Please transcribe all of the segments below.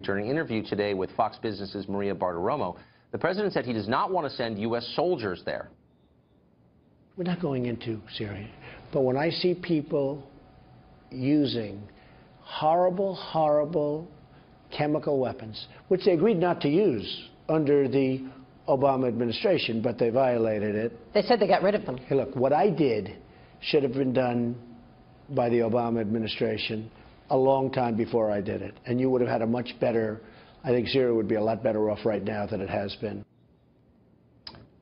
During an interview today with Fox Business's Maria Bartiromo, the president said he does not want to send U.S. soldiers there. We're not going into Syria. But when I see people using horrible, horrible chemical weapons, which they agreed not to use under the Obama administration, but they violated it. They said they got rid of them. Hey, look, what I did should have been done by the Obama administration a long time before I did it. And you would have had a much better, I think Syria would be a lot better off right now than it has been.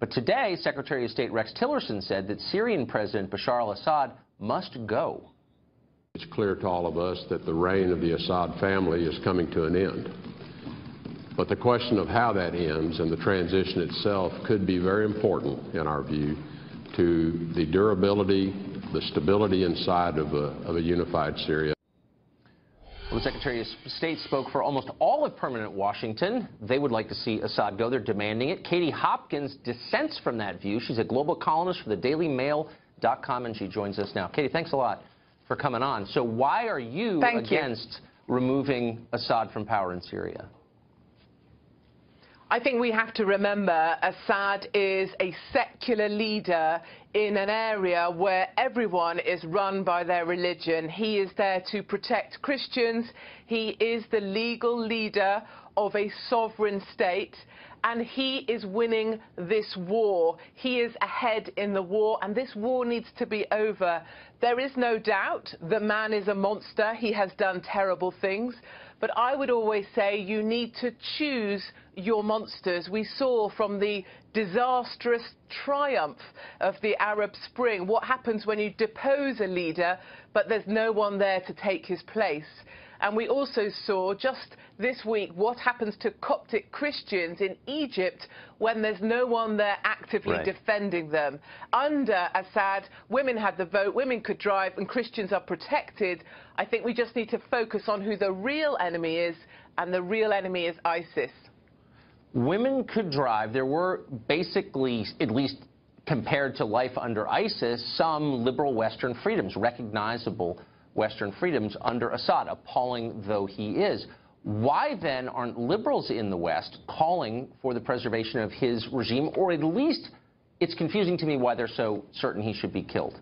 But today, Secretary of State Rex Tillerson said that Syrian President Bashar al-Assad must go. It's clear to all of us that the reign of the Assad family is coming to an end. But the question of how that ends and the transition itself could be very important, in our view, to the durability, the stability inside of a unified Syria. Well, the Secretary of State spoke for almost all of permanent Washington. They would like to see Assad go. They're demanding it. Katie Hopkins dissents from that view. She's a global columnist for the DailyMail.com, and she joins us now. Katie, thanks a lot for coming on. So why are you against removing Assad from power in Syria? I think we have to remember Assad is a secular leader in an area where everyone is run by their religion. He is there to protect Christians. He is the legal leader of a sovereign state, and he is winning this war. He is ahead in the war, and this war needs to be over. There is no doubt the man is a monster. He has done terrible things. But I would always say you need to choose your monsters. We saw from the disastrous triumph of the Arab Spring what happens when you depose a leader, but there's no one there to take his place. And we also saw just this week what happens to Coptic Christians in Egypt when there's no one there actively defending them. Under Assad, women had the vote, women could drive, and Christians are protected. I think we just need to focus on who the real enemy is, and the real enemy is ISIS. Women could drive. There were basically, at least compared to life under ISIS, some liberal Western freedoms, recognizable Western freedoms under Assad, appalling though he is. Why then aren't liberals in the West calling for the preservation of his regime, or at least it's confusing to me why they're so certain he should be killed?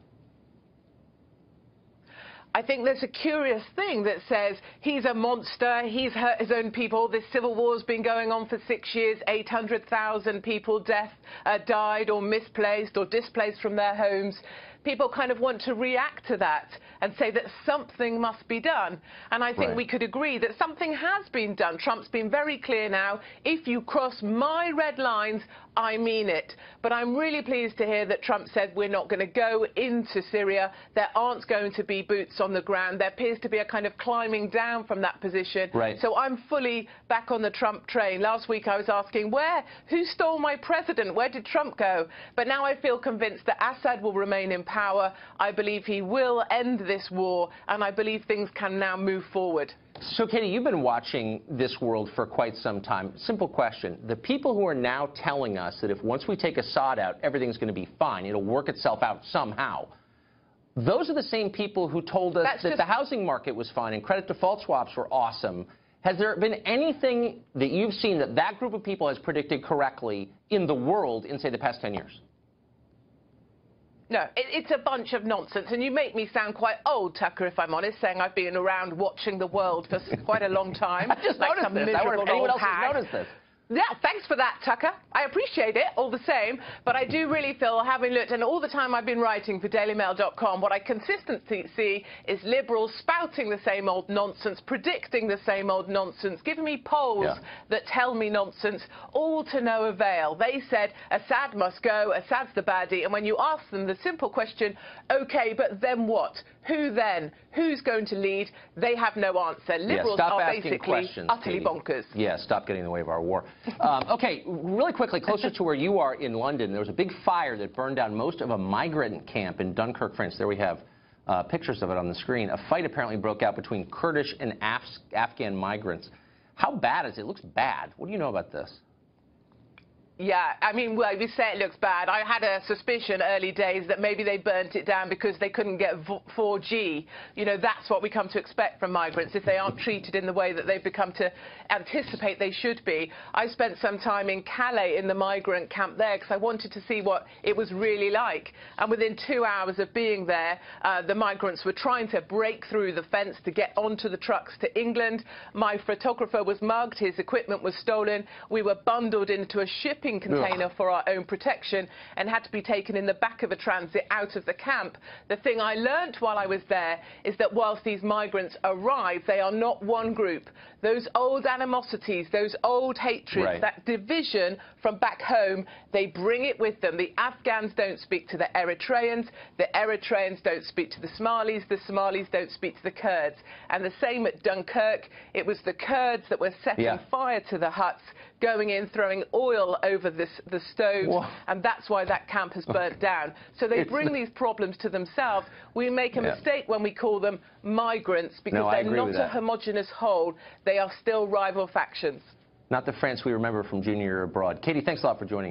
I think there's a curious thing that says he's a monster, he's hurt his own people. This civil war's been going on for 6 years, 800,000 people died or misplaced or displaced from their homes. People kind of want to react to that and say that something must be done. And I think we could agree that something has been done. Trump's been very clear now, if you cross my red lines, I mean it. But I'm really pleased to hear that Trump said we're not going to go into Syria. There aren't going to be boots on the ground. There appears to be a kind of climbing down from that position. So I'm fully back on the Trump train. Last week I was asking, who stole my president? Where did Trump go? But now I feel convinced that Assad will remain in power. I believe he will end this war, and I believe things can now move forward. So, Katie, you've been watching this world for quite some time. Simple question. The people who are now telling us that if once we take Assad out, everything's going to be fine, it'll work itself out somehow, those are the same people who told us that the housing market was fine and credit default swaps were awesome. Has there been anything that you've seen that that group of people has predicted correctly in the world in, say, the past 10 years? No, it's a bunch of nonsense, and you make me sound quite old, Tucker, if I'm honest, saying I've been around watching the world for quite a long time. I just noticed this. I wonder if anyone else has noticed this. Yeah, thanks for that, Tucker. I appreciate it, all the same. But I do really feel, having looked, and all the time I've been writing for DailyMail.com, what I consistently see is liberals spouting the same old nonsense, predicting the same old nonsense, giving me polls that tell me nonsense, all to no avail. They said Assad must go, Assad's the baddie, and when you ask them the simple question, OK, but then what? Who then? Who's going to lead? They have no answer. Liberals are basically utterly bonkers. Yeah, stop getting in the way of our war. OK, really quickly, closer to where you are in London, there was a big fire that burned down most of a migrant camp in Dunkirk, France. There we have pictures of it on the screen. A fight apparently broke out between Kurdish and Afghan migrants. How bad is it? It looks bad. What do you know about this? Yeah, I mean, well, we say it looks bad. I had a suspicion early days that maybe they burnt it down because they couldn't get 4G. You know, that's what we come to expect from migrants if they aren't treated in the way that they've become to anticipate they should be. I spent some time in Calais in the migrant camp there because I wanted to see what it was really like. And within 2 hours of being there, the migrants were trying to break through the fence to get onto the trucks to England. My photographer was mugged, his equipment was stolen. We were bundled into a shipping container for our own protection and had to be taken in the back of a transit out of the camp. The thing I learnt while I was there is that whilst these migrants arrive, they are not one group. Those old animosities, those old hatreds, that division from back home, they bring it with them. The Afghans don't speak to the Eritreans don't speak to the Somalis don't speak to the Kurds. And the same at Dunkirk, it was the Kurds that were setting fire to the huts, going in, throwing oil over the stoves, and that's why that camp has burnt down. So they bring these problems to themselves. We make a mistake when we call them migrants because they're not a homogenous whole. They are still rival factions. Not the France we remember from junior year abroad. Katie, thanks a lot for joining us.